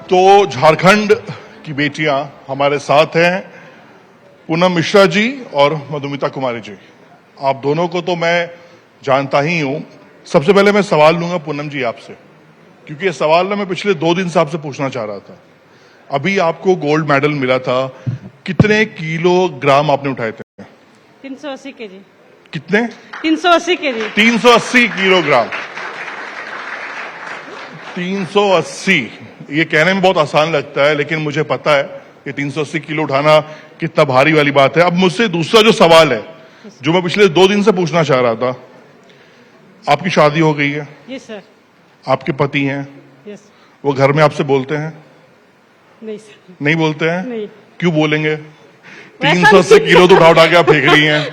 तो झारखंड की बेटियां हमारे साथ हैं, पूनम मिश्रा जी और मधुमिता कुमारी जी। आप दोनों को तो मैं जानता ही हूं। सबसे पहले मैं सवाल लूंगा पूनम जी आपसे, क्योंकि ये सवाल ना मैं पिछले 2 दिन से आपसे पूछना चाह रहा था। अभी आपको गोल्ड मेडल मिला था, कितने किलोग्राम आपने उठाए थे? 380 केजी। कितने? 380 केजी। 380 किलोग्राम। 380। ये कहने में बहुत आसान लगता है, लेकिन मुझे पता है कि 380 किलो उठाना कितना भारी वाली बात है। अब मुझसे दूसरा जो सवाल है, जो मैं पिछले 2 दिन से पूछना चाह रहा था, आपकी शादी हो गई है? Yes sir. आपके पति हैं? यस। वो घर में आपसे बोलते हैं? नहीं सर। नहीं बोलते हैं? नहीं। क्यों बोलेंगे? वैसा 380 किलो तो उठा के आप फेंक रही हैं।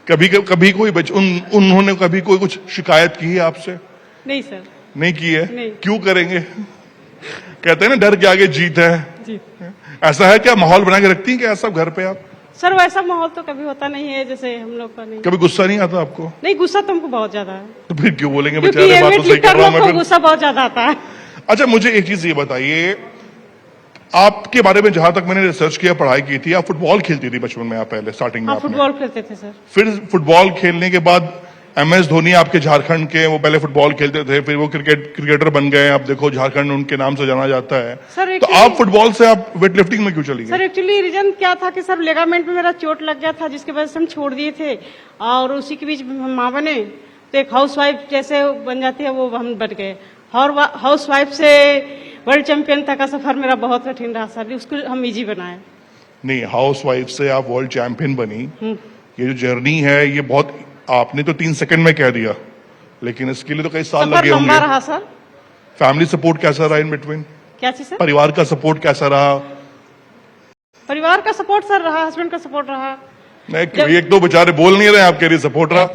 कभी कोई उन्होंने कभी कोई कुछ शिकायत की है आपसे? नहीं सर। नहीं की है? नहीं। क्यों करेंगे? कहते हैं ना, डर के आगे जीत है। जी। ऐसा है क्या? माहौल बना के रखती हैं क्या सब घर पे आप? सर वैसा माहौल तो कभी होता नहीं है जैसे हम लोग का। नहीं। कभी गुस्सा नहीं आता आपको? नहीं, गुस्सा तो हमको बहुत ज्यादा है। तो फिर क्यों बोलेंगे? क्योंकि बेचारे, ये बात तो सही कर रहा हूं मैं फिर। गुस्सा बहुत ज्यादा आता है। अच्छा, मुझे एक चीज ये बताइए, आपके बारे में जहां तक मैंने रिसर्च किया, पढ़ाई की थी, आप फुटबॉल खेलती थी बचपन में, आप पहले स्टार्टिंग में? हाँ, फुटबॉल खेलते थे सर। फिर फुटबॉल खेलने के बाद MS धोनी आपके झारखंड के, वो पहले फुटबॉल खेलते थे, फिर वो क्रिकेटर बन गए। आप देखो, झारखंड उनके नाम से जाना जाता है। सर तो आप फुटबॉल से आप वेट लिफ्टिंग में क्यों चली गई? सर एक्चुअली रीजन क्या था कि सर लेगामेंट में मेरा चोट लग गया था, जिसकी वजह से हम छोड़ दिए थे। और उसी के बीच हम माँ बने, तो एक हाउस वाइफ जैसे बन जाती है, वो हम बन गए। और हाउस वाइफ से वर्ल्ड चैंपियन तक का सफर मेरा बहुत कठिन रहा सर, उसको हम इजी बनाए। नहीं, हाउस वाइफ से आप वर्ल्ड चैंपियन बनी, ये जो जर्नी है, ये बहुत, आपने तो 3 सेकंड में कह दिया, लेकिन इसके लिए तो कई साल लगे होंगे। लंबा रहा सर। फैमिली सपोर्ट कैसा रहा इन बिटवीन? क्या चीज सर? परिवार का सपोर्ट कैसा रहा? परिवार का सपोर्ट सर रहा, हस्बैंड का सपोर्ट रहा। एक तो बेचारे बोल नहीं रहे, आप कह रही सपोर्ट रहा।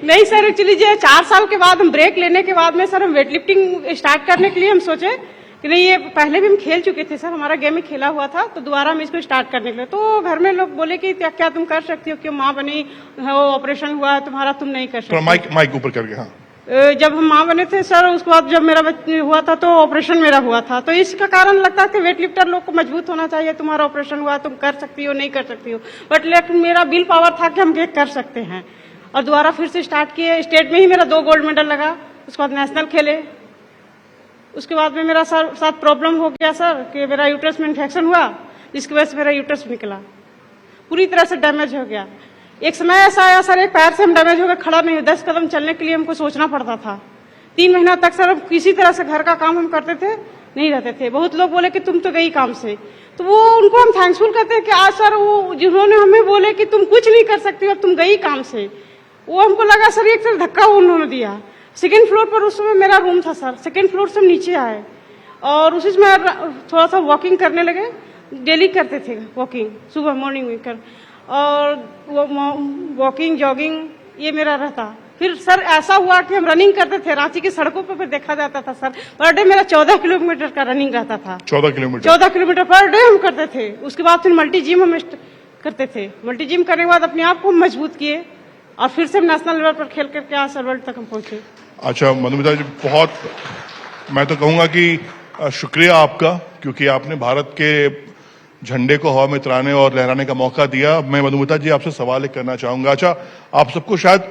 नहीं सर, एक्चुअली जो 4 साल के बाद हम ब्रेक लेने के बाद में सर हम वेट लिफ्टिंग स्टार्ट करने के लिए हम सोचे कि नहीं, ये पहले भी हम खेल चुके थे सर, हमारा गेम में खेला हुआ था, तो दोबारा हम इसको स्टार्ट करने के लिए। तो घर में लोग बोले कि क्या तुम कर सकती हो, क्यों माँ बनी हो, ऑपरेशन हुआ है तुम्हारा, तुम नहीं कर सकते। माइक ऊपर करके। हाँ। जब हम माँ बने थे सर, उसके बाद जब मेरा बच्चा हुआ था तो ऑपरेशन मेरा हुआ था, तो इसका कारण लगता है कि वेट लिफ्टर लोग को मजबूत होना चाहिए। तुम्हारा ऑपरेशन हुआ, तुम कर सकती हो, नहीं कर सकती हो, बट लेकिन मेरा विल पावर था कि हम ये कर सकते हैं। और दोबारा फिर से स्टार्ट किए। स्टेट में ही मेरा 2 गोल्ड मेडल लगा, उसके बाद नेशनल खेले। उसके बाद में मेरा सर साथ प्रॉब्लम हो गया सर कि मेरा यूट्रस में इन्फेक्शन हुआ, जिसकी वजह से मेरा यूट्रस निकला, पूरी तरह से डैमेज हो गया। एक समय ऐसा आया सर, एक पैर से हम डैमेज हो गए, खड़ा नहीं, 10 कदम चलने के लिए हमको सोचना पड़ता था। 3 महीना तक सर किसी तरह से घर का काम हम करते थे, नहीं रहते थे। बहुत लोग बोले कि तुम तो गई काम से, तो वो उनको हम थैंक्सफुल कहते हैं कि आज सर वो जिन्होंने हमें बोले कि तुम कुछ नहीं कर सकती हो, तुम गई काम से, वो हमको लगा सर एक तरह धक्का उन्होंने दिया। 2nd फ्लोर पर उस समय मेरा रूम था सर, 2nd फ्लोर से हम नीचे आए और उसी में थोड़ा सा वॉकिंग करने लगे। डेली करते थे वॉकिंग, सुबह मॉर्निंग में कर, और वॉकिंग जॉगिंग ये मेरा रहता। फिर सर ऐसा हुआ कि हम रनिंग करते थे, रांची की सड़कों पर देखा जाता था सर, पर डे मेरा 14 किलोमीटर का रनिंग रहता था। 14 किलोमीटर पर डे हम करते थे। उसके बाद फिर मल्टी जिम हम करते थे। मल्टी जिम करने के बाद अपने आप को हम मजबूत किए और फिर से हम नेशनल लेवल पर खेल करके आज सर वर्ल्ड तक हम पहुंचे। अच्छा मधुमिता जी, बहुत, मैं तो कहूंगा कि शुक्रिया आपका, क्योंकि आपने भारत के झंडे को हवा में उतराने और लहराने का मौका दिया। मैं मधुमिता जी आपसे सवाल एक करना चाहूंगा। अच्छा, आप सबको शायद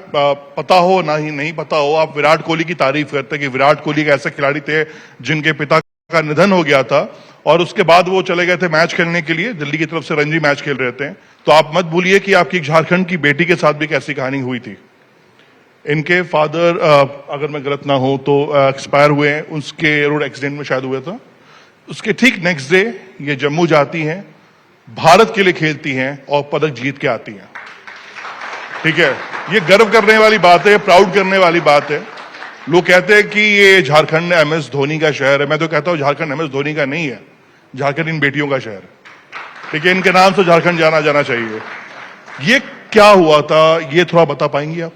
पता हो ना ही नहीं पता हो, आप विराट कोहली की तारीफ करते हैं कि विराट कोहली एक ऐसे खिलाड़ी थे जिनके पिता का निधन हो गया था और उसके बाद वो चले गए थे मैच खेलने के लिए, दिल्ली की तरफ से रणजी मैच खेल रहे थे। तो आप मत भूलिए कि आपकी झारखंड की बेटी के साथ भी एक ऐसी कहानी हुई थी। इनके फादर, अगर मैं गलत ना हो तो, एक्सपायर हुए हैं, उसके रोड एक्सीडेंट में शायद हुआ था। उसके ठीक नेक्स्ट डे ये जम्मू जाती हैं, भारत के लिए खेलती हैं और पदक जीत के आती हैं। ठीक है, ये गर्व करने वाली बात है, प्राउड करने वाली बात है। लोग कहते हैं कि ये झारखंड MS धोनी का शहर है। मैं तो कहता हूं झारखंड MS धोनी का नहीं है, झारखंड इन बेटियों का शहर है। ठीक है, इनके नाम से झारखंड जाना जाना चाहिए। ये क्या हुआ था, ये थोड़ा बता पाएंगी आप?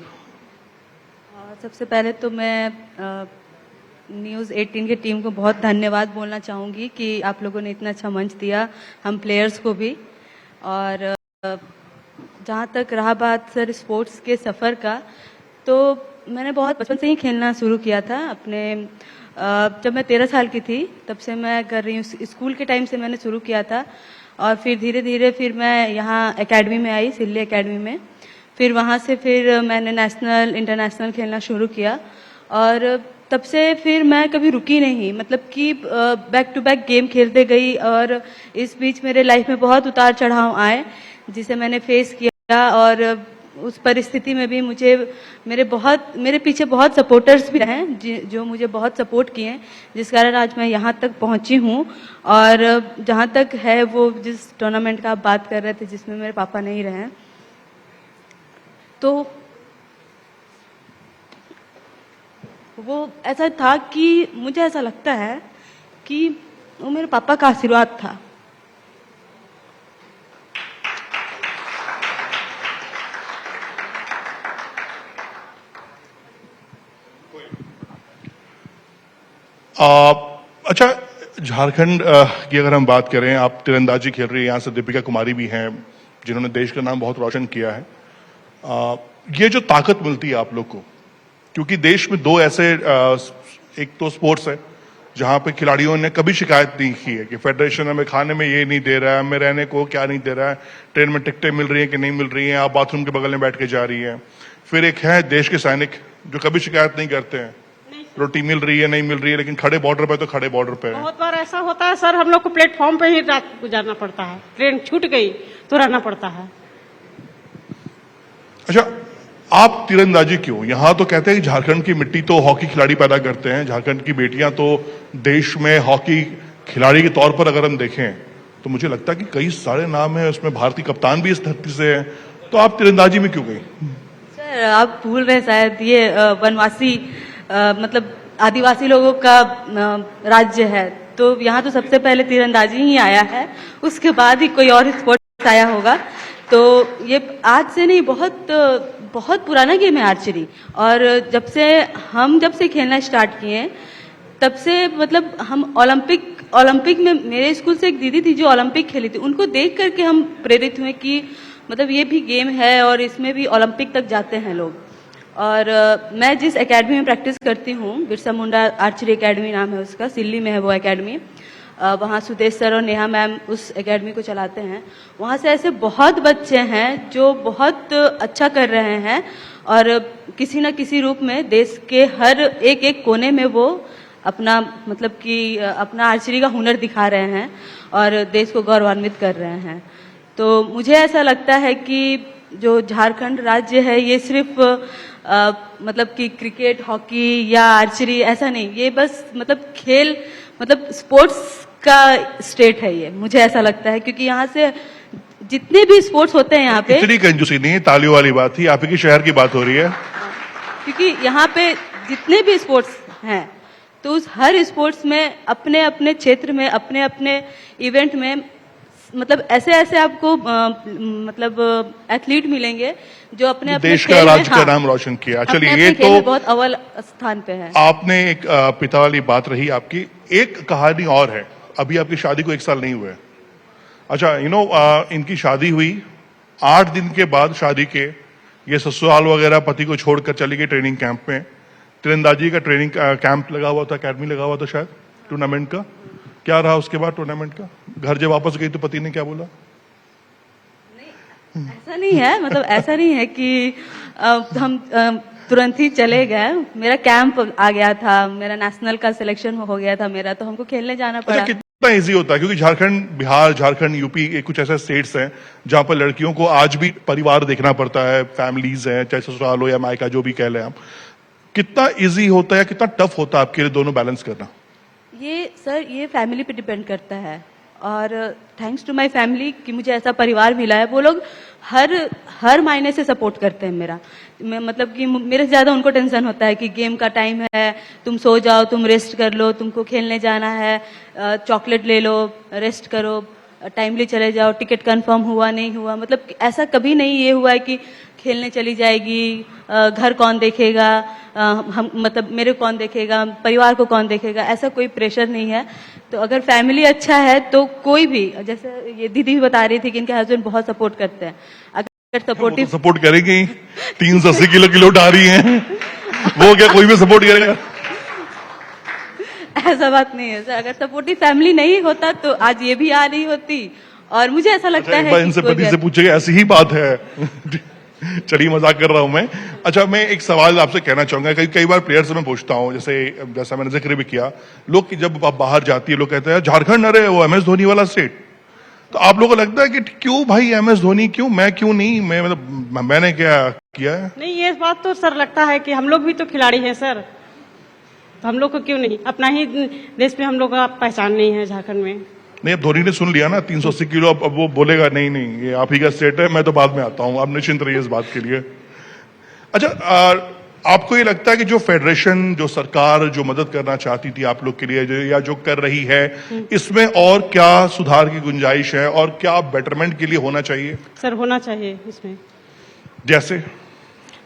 सबसे पहले तो मैं न्यूज़ 18 की टीम को बहुत धन्यवाद बोलना चाहूँगी कि आप लोगों ने इतना अच्छा मंच दिया, हम प्लेयर्स को भी। और जहाँ तक रहा बात सर स्पोर्ट्स के सफ़र का, तो मैंने बहुत बचपन से ही खेलना शुरू किया था। अपने जब मैं 13 साल की थी तब से मैं कर रही हूँ। स्कूल के टाइम से मैंने शुरू किया था और फिर धीरे धीरे फिर मैं यहाँ एकेडमी में आई, सिल्ली एकेडमी में। फिर वहाँ से फिर मैंने नेशनल इंटरनेशनल खेलना शुरू किया और तब से फिर मैं कभी रुकी नहीं, मतलब कि बैक टू बैक गेम खेलते गई। और इस बीच मेरे लाइफ में बहुत उतार चढ़ाव आए जिसे मैंने फेस किया और उस परिस्थिति में भी मुझे मेरे पीछे बहुत सपोर्टर्स भी हैं जो मुझे बहुत सपोर्ट किए हैं, जिस कारण आज मैं यहाँ तक पहुँची हूँ। और जहाँ तक है वो जिस टूर्नामेंट का आप बात कर रहे थे जिसमें मेरे पापा नहीं रहे हैं, तो वो ऐसा था कि मुझे ऐसा लगता है कि वो मेरे पापा का आशीर्वाद था। अच्छा, झारखंड की अगर हम बात करें, आप तीरंदाजी खेल रही हैं, यहाँ से दीपिका कुमारी भी हैं जिन्होंने देश का नाम बहुत रोशन किया है। ये जो ताकत मिलती है आप लोग को, क्योंकि देश में दो ऐसे एक तो स्पोर्ट्स है जहां पे खिलाड़ियों ने कभी शिकायत नहीं की है कि फेडरेशन हमें खाने में ये नहीं दे रहा है, हमें रहने को क्या नहीं दे रहा है, ट्रेन में टिकटें मिल रही हैं कि नहीं मिल रही हैं, आप बाथरूम के बगल में बैठ के जा रही हैं। फिर एक है देश के सैनिक जो कभी शिकायत नहीं करते हैं, रोटी मिल रही है नहीं मिल रही है, लेकिन खड़े बॉर्डर पे तो खड़े बॉर्डर पे है। बहुत बार ऐसा होता है सर, हम लोग को प्लेटफॉर्म पे ही रात गुजारना पड़ता है, ट्रेन छूट गई तो रहना पड़ता है। अच्छा, आप तीरंदाजी क्यों? यहां तो कहते हैं कि झारखंड की मिट्टी तो हॉकी खिलाड़ी पैदा करते हैं, झारखंड की बेटियां तो देश में हॉकी खिलाड़ी के तौर पर अगर हम देखें तो मुझे लगता है कि कई सारे नाम है, उसमें भारतीय कप्तान भी इस धरती से है, तो आप तीरंदाजी में क्यों गई? सर आप भूल रहे शायद, ये वनवासी मतलब आदिवासी लोगों का राज्य है, तो यहाँ तो सबसे पहले तीरंदाजी ही आया है, उसके बाद ही कोई और स्पोर्ट्स आया होगा। तो ये आज से नहीं, बहुत पुराना गेम है आर्चरी। और जब से खेलना स्टार्ट किए तब से मतलब हम ओलंपिक में, मेरे स्कूल से एक दीदी थी जो ओलंपिक खेली थी, उनको देख करके हम प्रेरित हुए कि मतलब ये भी गेम है और इसमें भी ओलंपिक तक जाते हैं लोग। और मैं जिस एकेडमी में प्रैक्टिस करती हूँ, बिरसा मुंडा आर्चरी एकेडमी नाम है उसका, सिल्ली में है वो एकेडमी। वहाँ सुदेश सर और नेहा मैम उस एकेडमी को चलाते हैं। वहाँ से ऐसे बहुत बच्चे हैं जो बहुत अच्छा कर रहे हैं और किसी न किसी रूप में देश के हर एक कोने में वो अपना मतलब कि अपना आर्चरी का हुनर दिखा रहे हैं और देश को गौरवान्वित कर रहे हैं। तो मुझे ऐसा लगता है कि जो झारखंड राज्य है ये सिर्फ मतलब कि क्रिकेट, हॉकी या आर्चरी ऐसा नहीं, ये बस मतलब खेल मतलब स्पोर्ट्स का स्टेट है ये, मुझे ऐसा लगता है। क्योंकि यहाँ से जितने भी स्पोर्ट्स होते हैं यहाँ पे, इतनी कंजूसी नहीं, तालियों वाली बात थी, आप ही की शहर की बात हो रही है। क्योंकि यहाँ पे जितने भी स्पोर्ट्स हैं तो उस हर स्पोर्ट्स में अपने अपने क्षेत्र में अपने अपने इवेंट में मतलब ऐसे ऐसे आपको मतलब एथलीट मिलेंगे जो अपने अपने देश का, राज्य का नाम रोशन किया। चलिए, ये तो बहुत अव्वल स्थान पे है। आपने एक पिता वाली बात रही आपकी। एक कहानी और है, अभी आपकी शादी को 1 साल नहीं हुआ है। अच्छा, इनकी शादी हुई 8 दिन के बाद शादी के ये ससुराल वगैरह पति को छोड़कर चली गई ट्रेनिंग कैंप में। तीरंदाजी का ट्रेनिंग कैंप लगा हुआ था, अकेडमी लगा हुआ था शायद टूर्नामेंट का। क्या रहा उसके बाद टूर्नामेंट का? घर जब वापस गई तो पति ने क्या बोला? नहीं, ऐसा नहीं है, मतलब ऐसा नहीं है कि हम तुरंत ही चले गए। मेरा कैंप आ गया था, मेरा नेशनल का सिलेक्शन हो गया था मेरा, तो हमको खेलने जाना पड़ा। अच्छा, कितना इजी होता है? क्योंकि झारखंड, बिहार, झारखंड, यूपी कुछ ऐसे स्टेट्स हैं जहां पर लड़कियों को आज भी परिवार देखना पड़ता है, फैमिलीज हैं, चाहे ससुराल हो या मायका, जो भी कह लें आप। कितना इजी होता है, कितना टफ होता है आपके लिए दोनों बैलेंस करना? ये सर, ये फैमिली पे डिपेंड करता है और थैंक्स टू माय फैमिली कि मुझे ऐसा परिवार मिला है। वो लोग हर मायने से सपोर्ट करते हैं मेरा। मैं मतलब कि मेरे से ज्यादा उनको टेंशन होता है कि गेम का टाइम है, तुम सो जाओ, तुम रेस्ट कर लो, तुमको खेलने जाना है, चॉकलेट ले लो, रेस्ट करो, टाइमली चले जाओ, टिकट कंफर्म हुआ नहीं हुआ, मतलब ऐसा कभी नहीं ये हुआ है कि खेलने चली जाएगी, घर कौन देखेगा, हम मतलब मेरे कौन देखेगा, परिवार को कौन देखेगा, ऐसा कोई प्रेशर नहीं है। तो अगर फैमिली अच्छा है तो कोई भी, जैसे ये दीदी भी बता रही थी कि इनके हस्बैंड बहुत सपोर्ट करते हैं। अगर सपोर्टिव, सपोर्ट करेंगे, 380 किलो उठा रही हैं वो क्या कोई भी सपोर्ट करेगा? ऐसा बात नहीं है सर, अगर सपोर्टिव फैमिली नहीं होता तो आज ये भी आ रही होती। और मुझे ऐसा लगता एक है बार कि इनसे कोई पति भी- से पूछेगा, ऐसी ही बात है। चलिए मजाक कर रहा हूं मैं। अच्छा, मैं एक सवाल आपसे कहना चाहूंगा। कई बार प्लेयर से मैं पूछता हूं, जैसा मैंने जिक्र भी किया, लोग कि जब आप बाहर जाती है लोग कहते हैं झारखंड, अरे वो MS धोनी वाला स्टेट। तो आप लोगों को लगता है कि क्यों भाई MS धोनी, क्यों मैं, क्यों नहीं मैं, मतलब मैंने क्या किया है? नहीं, ये बात तो सर लगता है कि हम लोग भी तो खिलाड़ी हैं सर, तो हम लोग को क्यों नहीं, अपना ही देश में हम लोग का पहचान नहीं है झारखंड में। नहीं, अब धोनी ने सुन लिया ना 380 किलो, अब वो बोलेगा नहीं नहीं ये आप ही का स्टेट है, मैं तो बाद में आता हूं, आप निश्चिंत रहिए इस बात के लिए। अच्छा, आपको ये लगता है कि जो फेडरेशन, जो सरकार जो मदद करना चाहती थी आप लोग के लिए, या जो कर रही है, इसमें और क्या सुधार की गुंजाइश है और क्या बेटरमेंट के लिए होना चाहिए? सर होना चाहिए इसमें,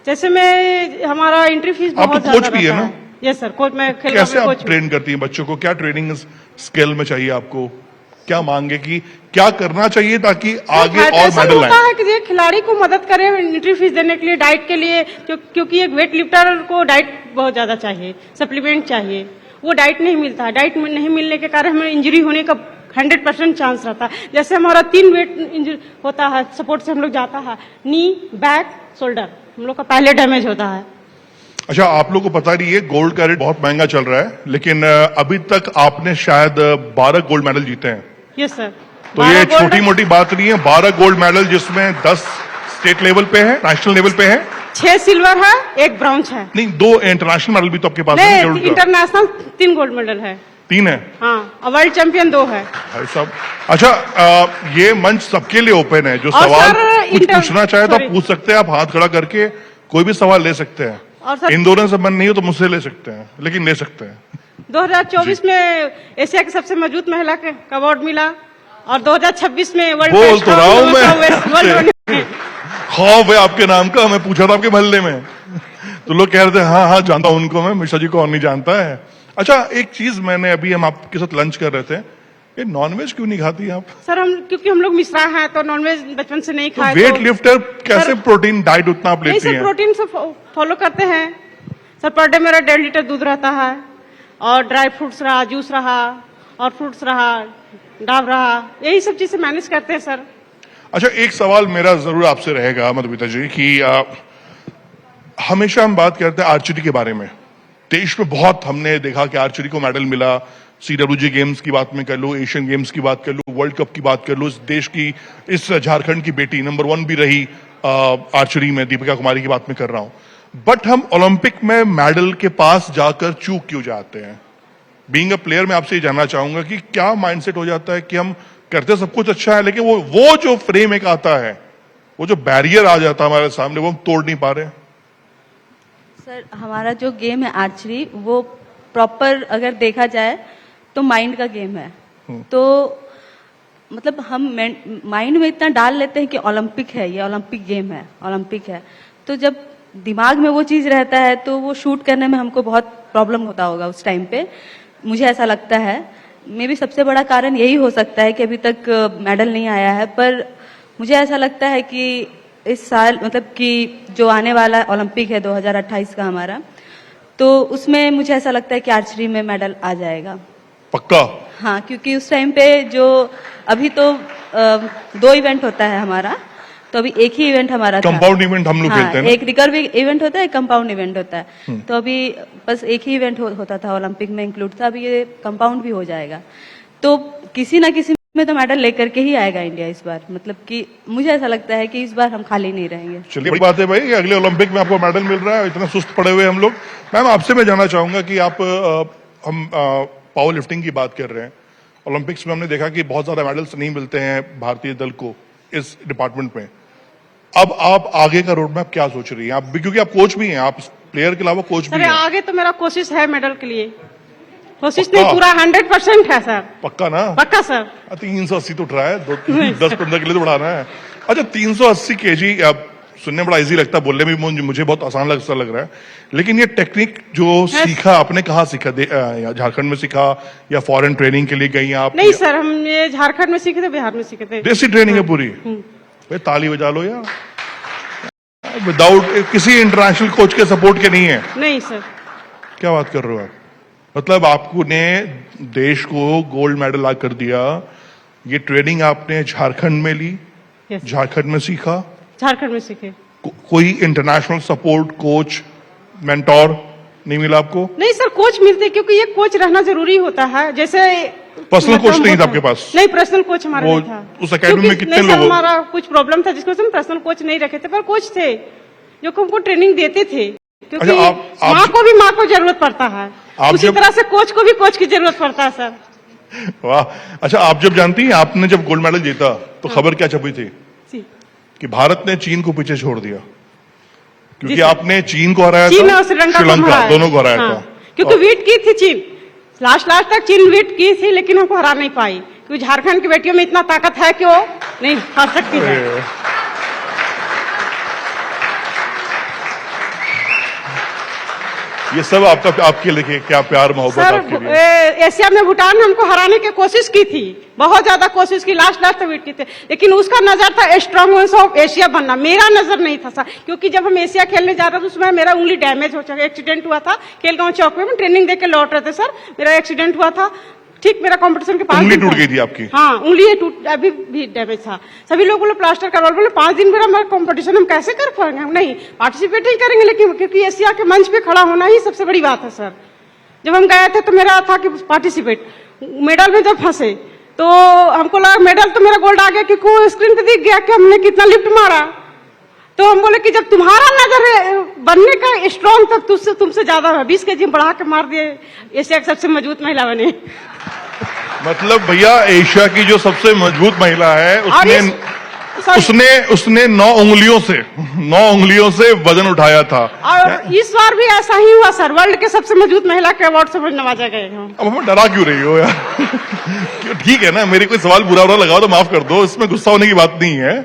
जैसे मैं हमारा एंट्री फीस आप बहुत तो कोच ज्यादा भी है रहता ना? है। यस सर, कोच, मैं खेल कैसे में आप कोच हूँ। ट्रेन करती हैं बच्चों को? क्या ट्रेनिंग स्किल में चाहिए आपको? क्या मांगे कि क्या करना चाहिए ताकि आगे और ऐसा मेडल होता आए? है कि ये खिलाड़ी को मदद करे एंट्री फीस देने के लिए, डाइट के लिए, क्योंकि एक वेट लिफ्टर को डाइट बहुत ज्यादा चाहिए, सप्लीमेंट चाहिए, वो डाइट नहीं मिलता है। डाइट नहीं मिलने के कारण हमें इंजरी होने का 100% चांस रहता है। जैसे हमारा 3 वेट इंजरी होता है, सपोर्ट से हम लोग जाता है, नी, बैक, शोल्डर, हम लोग का पहले डैमेज होता है। अच्छा, आप लोग को पता नहीं है गोल्ड का रेट बहुत महंगा चल रहा है, लेकिन अभी तक आपने शायद 12 गोल्ड मेडल जीते हैं। Yes sir. तो ये छोटी मोटी बात नहीं है, 12 गोल्ड मेडल, जिसमें 10 स्टेट लेवल पे है, नेशनल लेवल पे है, 6 सिल्वर है, 1 ब्राउंज है। नहीं 2 इंटरनेशनल मेडल भी तो आपके पास है नहीं, गोल्ड का। इंटरनेशनल 3 गोल्ड मेडल है। 3 है? हाँ, और वर्ल्ड चैंपियन 2 है। भाई साहब, अच्छा, ये मंच सबके लिए ओपन है, जो और सवाल सर, कुछ पूछना चाहे तो आप सॉरी। पूछ सकते हैं, आप हाथ खड़ा करके कोई भी सवाल ले सकते हैं। और सर, इन दोनों से मन नहीं हो तो मुझसे ले सकते हैं, लेकिन ले सकते हैं। 2024 में एशिया की सबसे मजबूत महिला का अवार्ड मिला, और 2026 में वर्ल्ड बोल बेस्ट तो रहा हूं मैं। वर्ल्ड खौफ है आपके नाम का, मैं पूछा था आपके मोहल्ले में, तो लोग कह रहे थे हाँ हाँ जानता हूं उनको मैं, मिश्रा जी को और नहीं जानता है। अच्छा, एक चीज मैंने अभी, हम आपके साथ लंच कर रहे थे, ये नॉनवेज क्यों नहीं खाती आप? सर, क्योंकि हम लोग मिश्रा हैं तो नॉनवेज बचपन से नहीं खाए। वेट लिफ्टर कैसे सर, प्रोटीन डाइट उतना आप नहीं लेती सर, हैं? प्रोटीन से फॉलो करते हैं सर। पर डे मेरा 1.5 लीटर दूध रहता है, और ड्राई फ्रूट्स रहा, जूस रहा, और फ्रूट्स रहा, डाब रहा, यही सब चीजें मैनेज करते हैं सर। अच्छा, एक सवाल मेरा जरूर आपसे रहेगा मधुमिता जी कि हमेशा हम बात करते हैं आर्चरी के बारे में। देश में बहुत हमने देखा कि आर्चरी को मेडल मिला, CWG गेम्स की बात में कर लो, एशियन गेम्स की बात कर लो, वर्ल्ड कप की बात कर लो, इस देश की, इस झारखंड की बेटी नंबर 1 भी रही आर्चरी में, दीपिका कुमारी की बात में कर रहा हूं। बट हम ओलंपिक में मेडल के पास जाकर चूक क्यों जाते हैं? बीइंग अ प्लेयर, मैं आपसे ये जानना चाहूंगा कि क्या माइंडसेट हो जाता है कि हम करते सब कुछ अच्छा है, लेकिन वो जो फ्रेम एक आता है, वो जो बैरियर आ जाता है हमारे सामने, वो हम तोड़ नहीं पा रहे हैं। सर, हमारा जो गेम है आर्चरी, वो प्रॉपर अगर देखा जाए तो माइंड का गेम है। तो मतलब हम माइंड में इतना डाल लेते हैं कि ओलंपिक है, ये ओलंपिक गेम है, ओलंपिक है। तो जब दिमाग में वो चीज रहता है तो वो शूट करने में हमको बहुत प्रॉब्लम होता होगा उस टाइम पे, मुझे ऐसा लगता है। मे भी सबसे बड़ा कारण यही हो सकता है कि अभी तक मेडल नहीं आया है। पर मुझे ऐसा लगता है कि इस साल, मतलब कि जो आने वाला ओलंपिक है 2028 का हमारा, तो उसमें मुझे ऐसा लगता है कि आर्चरी में मेडल आ जाएगा पक्का? हाँ, क्योंकि उस टाइम पे जो अभी तो 2 इवेंट होता है हमारा, तो अभी एक ही इवेंट हमारा था। कंपाउंड इवेंट हम लोग खेलते हैं ना? एक रिकर्व इवेंट होता है, एक कंपाउंड इवेंट होता है। तो अभी बस एक ही इवेंट होता था, ओलंपिक में इंक्लूड था, अभी ये कंपाउंड भी हो जाएगा। तो किसी ना किसी में तो मेडल लेकर के ही आएगा इंडिया इस बार। मतलब कि मुझे ऐसा लगता है कि इस बार हम खाली नहीं रहेंगे। चलिए, बड़ी बात है भाई, अगले ओलंपिक में आपको मेडल मिल रहा है, इतना सुस्त पड़े हुए हम लोग। मैम, आपसे मैं जानना चाहूंगा कि आप हम पावर लिफ्टिंग की बात कर रहे हैं, ओलंपिक्स में हमने देखा कि बहुत ज्यादा मेडल्स नहीं मिलते हैं भारतीय दल को इस डिपार्टमेंट में। अब आप आगे का रोड मैप क्या सोच रही हैं आप भी, क्योंकि आप कोच भी हैं, आप प्लेयर के अलावा कोच भी सर, हैं? आगे तो मेरा कोशिश है मेडल के लिए, कोशिश पक्का? नहीं, पूरा 100% है सर। पक्का ना? पक्का सर। 380 तो उठ रहा है, 10-15 किलो तो बढ़ाना है। अच्छा, 380 kg सुनने बड़ा इजी लगता है, बोलने में मुझे बहुत आसान लग रहा है, लेकिन ये टेक्निक जो सीखा आपने, कहाँ सीखा? झारखंड में सीखा या फॉरेन ट्रेनिंग के लिए गई आप? नहीं सर, हम ये झारखंड में सीखे थे, बिहार में सीखे थे। देसी ट्रेनिंग है पूरी? भाई ताली बजा लो यार, विदाउट किसी इंटरनेशनल कोच के सपोर्ट के नहीं है? नहीं सर। क्या बात कर रहे हो आप? मतलब आपको ने देश को गोल्ड मेडल ला कर दिया। ये ट्रेनिंग आपने झारखंड में ली, Yes. झारखंड में सीखा? झारखंड में सीखे। कोई इंटरनेशनल सपोर्ट, कोच, मेंटोर नहीं मिला आपको? नहीं सर, कोच मिलते, क्योंकि ये कोच रहना जरूरी होता है। जैसे पर्सनल मतलब कोच नहीं था होता- आपके पास? नहीं, पर्सनल कोच हमारा वो नहीं था। उस अकेडमी में क्योंकि- कितने नहीं सर, लोग? हमारा कुछ प्रॉब्लम था जिसको हम पर्सनल कोच नहीं रखे थे, पर कोच थे जो हमको ट्रेनिंग देते थे। क्योंकि अच्छा, आप- माँ को भी माँ को जरूरत पड़ता है, आप उसी जब- तरह से कोच को भी कोच की जरूरत पड़ता है सर। वाह। अच्छा, आप जब जानती हैं, आपने जब गोल्ड मेडल जीता तो खबर क्या छपी थी जी। कि भारत ने चीन को पीछे छोड़ दिया, क्योंकि जी सर। आपने चीन को हराया चीन था, और श्रीलंका को हराया। दोनों को हराया हाँ, था। क्योंकि और- वीट की थी चीन, लास्ट तक चीन वीट की थी, लेकिन हमको हरा नहीं पाई, क्योंकि झारखंड की बेटियों में इतना ताकत है कि वो नहीं हार सकती है। ये सब आपके लिए क्या प्यार मोहब्बत सर, आपके लिए। एशिया में भूटान हमको हराने की कोशिश की थी, बहुत ज्यादा कोशिश की, लास्ट तक वेट की थी, लेकिन उसका नजर था स्ट्रॉन्ग वंस ऑफ एशिया बनना, मेरा नजर नहीं था सर। क्योंकि जब हम एशिया खेलने जा रहे थे उसमें मेरा उंगली डैमेज हो चुका, एक्सीडेंट हुआ था खेलगांव चौक में, ट्रेनिंग देके लौट रहे थे सर, मेरा एक्सीडेंट हुआ था। ठीक मेरा कंपटीशन के 5 उंगली दिन टूट था। गई थी आपकी? हाँ, उंगली टूट, अभी भी डैमेज था। सभी लोग बोले प्लास्टर करवा, बोले 5 दिन मेरा हमारा कंपटीशन हम कैसे कर पाएंगे, हम नहीं पार्टिसिपेट नहीं करेंगे, लेकिन क्योंकि एशिया के मंच पे खड़ा होना ही सबसे बड़ी बात है सर। जब हम गए थे तो मेरा था कि पार्टिसिपेट, मेडल में जब फंसे तो हमको लगा मेडल तो मेरा गोल्ड आ गया, क्योंकि स्क्रीन पे दिख गया कि हमने कितना लिफ्ट मारा। तो हम बोले कि जब तुम्हारा नजर बनने का स्ट्रॉन्ग, तब तुमसे ज्यादा है, 20 kg बढ़ा के मार दिए, एशिया की सबसे मजबूत महिला बनी। मतलब भैया, एशिया की जो सबसे मजबूत महिला है उसने 9 उंगलियों से वजन उठाया था। और इस बार भी ऐसा ही हुआ सर, वर्ल्ड के सबसे मजबूत महिला के अवार्ड से नवाजा गए हम। अब हमें डरा क्यों रही हो यार? ठीक है ना, मेरे कोई सवाल बुरा लगाओ तो माफ कर दो, इसमें गुस्सा होने की बात नहीं है।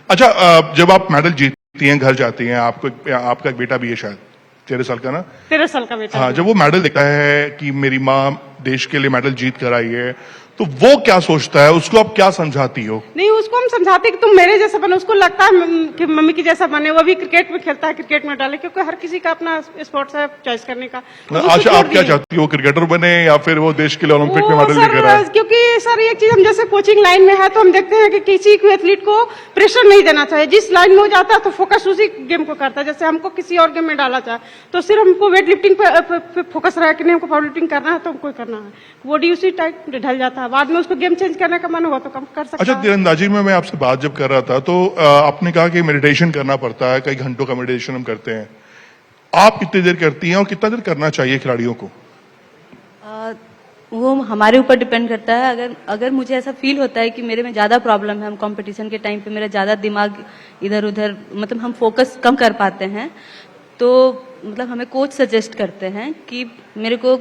अच्छा, जब आप मेडल जीतती हैं, घर जाती हैं, आपका एक बेटा भी है शायद 13 साल का ना? 13 साल का बेटा। हाँ, जब वो मेडल देखता है कि मेरी माँ देश के लिए मेडल जीत कर आई है, तो वो क्या सोचता है? उसको आप क्या समझाती हो? नहीं, उसको हम समझाते कि तुम मेरे जैसा बनो, उसको लगता है कि मम्मी की जैसा बने। वो भी क्रिकेट में खेलता है, क्रिकेट में डाले, क्योंकि हर किसी का अपना स्पोर्ट्स है चॉइस करने का। तो उसको आशा, छोड़ आप क्या दिए। चाहती हो, क्रिकेटर बने या फिर वो देश के लिए ओलंपिक में वो मेडल सर, लेकर आए? क्योंकि सर एक चीज, हम जैसे कोचिंग लाइन में है तो हम देखते हैं कि किसी को एथलीट को प्रेशर नहीं देना चाहिए। जिस लाइन में हो जाता है तो फोकस उसी गेम को करता है। जैसे हमको किसी और गेम में डाला जाए तो सिर्फ हमको वेट लिफ्टिंग पे फोकस रहा कि नहीं, हमको पावर लिफ्टिंग करना है तो हमको करना है, बॉडी उसी टाइप ढल जाता है। बाद में उसको गेम चेंज करने का मन हुआ तो कम कर सकता अच्छा, है। तीरंदाजी में मैं आपसे बात जब कर रहा था तो आपने कहा कि मेडिटेशन करना पड़ता है, कई घंटों का मेडिटेशन हम करते हैं। आप कितनी देर करती हैं और कितना देर करना चाहिए खिलाड़ियों को? वो हमारे ऊपर डिपेंड करता है। अगर मुझे ऐसा फील होता है कि मेरे में ज्यादा प्रॉब्लम है, हम कंपटीशन के टाइम पे मेरा ज्यादा दिमाग इधर उधर, मतलब हम फोकस कम कर पाते हैं, तो मतलब हमें कोच सजेस्ट करते हैं कि मेरे को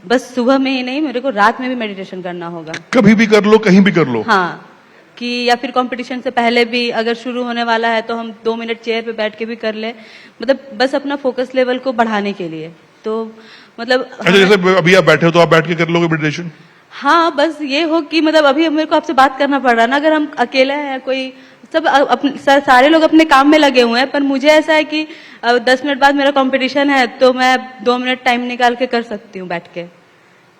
बस सुबह में ही नहीं, मेरे को रात में भी मेडिटेशन करना होगा। कभी भी कर लो, कहीं भी कर लो। हाँ, कि या फिर कंपटीशन से पहले भी अगर शुरू होने वाला है तो हम 2 मिनट चेयर पे बैठ के भी कर ले, मतलब बस अपना फोकस लेवल को बढ़ाने के लिए। तो मतलब अच्छा, जैसे अभी आप बैठे हो तो आप बैठ के कर लोगे मेडिटेशन? हाँ, बस ये हो कि मतलब अभी मेरे को आपसे बात करना पड़ रहा है ना, अगर हम अकेले हैं, कोई सब अपने सारे लोग अपने काम में लगे हुए हैं, पर मुझे ऐसा है कि 10 मिनट बाद मेरा कंपटीशन है तो मैं 2 मिनट टाइम निकाल के कर सकती हूँ बैठ के।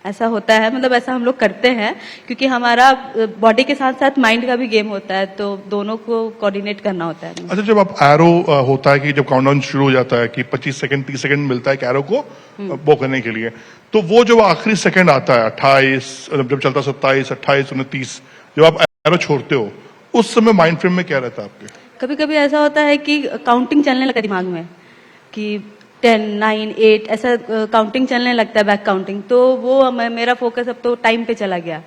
ऐसा होता है, मतलब ऐसा हम लोग करते हैं, क्योंकि हमारा बॉडी के साथ साथ माइंड का भी गेम होता है, तो दोनों को कोऑर्डिनेट करना होता है। अच्छा, जब आप एरो होता है कि जब काउंटडाउन शुरू हो जाता है कि 25 सेकंड 30 सेकंड मिलता है एक एरो को बो करने के लिए, तो वो जो आखिरी सेकंड आता है 28, जब चलता 27, 28, 29, जब आप एरो छोड़ते हो उस समय माइंड फ्रेम में क्या रहता है आपके? कभी कभी ऐसा होता है कि काउंटिंग चलने लगता है दिमाग में कि 10, 9, 8 ऐसा काउंटिंग चलने लगता है, बैक काउंटिंग। तो वो मेरा फोकस अब तो टाइम पे चला गया,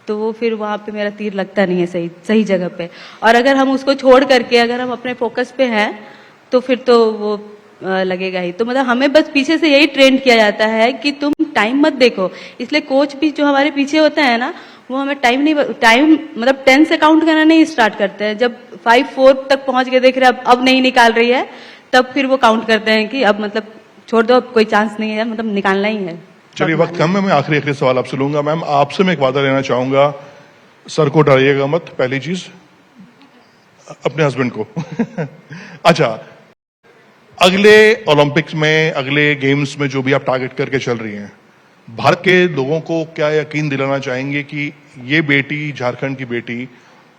तो वो फिर वहां पे मेरा तीर लगता नहीं है सही जगह पे। और अगर हम उसको छोड़ करके अगर हम अपने फोकस पे हैं तो फिर तो वो लगेगा ही। तो मतलब हमें बस पीछे से यही ट्रेन किया जाता है कि तुम टाइम मत देखो, इसलिए कोच भी जो हमारे पीछे होता है ना, वो हमें टाइम मतलब 10 से काउंट करना नहीं स्टार्ट करते हैं। जब 5, 4 तक पहुंच के देख रहे हैं अब नहीं निकाल रही है, तब फिर वो काउंट करते हैं कि अब मतलब छोड़ दो, अब कोई चांस नहीं है, मतलब निकालना ही है। चलिए, वक्त कम है, मैं आखिरी सवाल आपसे लूंगा। मैम, आपसे मैं एक वादा लेना चाहूंगा, सर को डराइएगा मत, पहली चीज अपने हस्बैंड को। अच्छा, अगले ओलंपिक्स में, अगले गेम्स में जो भी आप टारगेट करके चल रही हैं, भारत के लोगों को क्या यकीन दिलाना चाहेंगे कि ये बेटी, झारखंड की बेटी,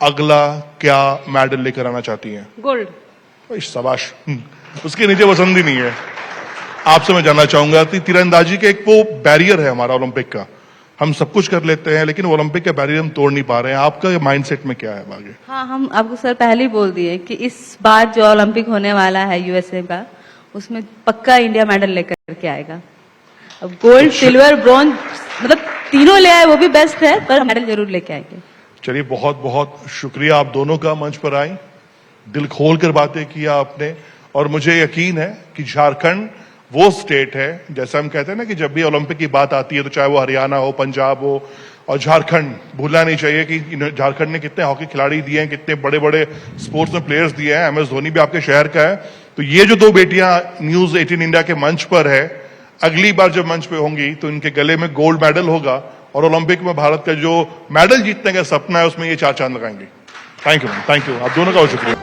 अगला क्या मेडल लेकर आना चाहती हैं? गोल्ड। शाबाश, उसके नीचे पसंद ही नहीं है। आपसे मैं जानना चाहूंगा कि तीरंदाजी के एक वो बैरियर है हमारा ओलंपिक का, हम सब कुछ कर लेते हैं लेकिन ओलंपिक का बैरियर हम तोड़ नहीं पा रहे हैं। आपका माइंडसेट में क्या है आगे? हाँ, हम आपको सर पहले ही बोल दिए कि इस बार जो ओलंपिक होने वाला है यूएसए का, उसमें पक्का इंडिया मेडल लेकर के आएगा। अब गोल्ड, सिल्वर, ब्रॉन्ज, मतलब तीनों ले आए वो भी बेस्ट है, पर मेडल जरूर लेके आएंगे। चलिए, बहुत बहुत शुक्रिया आप दोनों का, मंच पर आई, दिल खोल कर बातें किया आपने। और मुझे यकीन है कि झारखंड वो स्टेट है, जैसा हम कहते हैं ना कि जब भी ओलंपिक की बात आती है तो चाहे वो हरियाणा हो, पंजाब हो, और झारखंड भूलना नहीं चाहिए कि झारखंड ने कितने हॉकी खिलाड़ी दिए हैं, कितने बड़े बड़े स्पोर्ट्स में प्लेयर्स दिए हैं। MS धोनी भी आपके शहर का है। तो ये जो दो बेटियां न्यूज 18 इंडिया के मंच पर है, अगली बार जब मंच पे होंगी तो इनके गले में गोल्ड मेडल होगा और ओलंपिक में भारत का जो मेडल जीतने का सपना है उसमें ये 4 चांद लगाएंगे। थैंक यू, आप दोनों का बहुत शुक्रिया।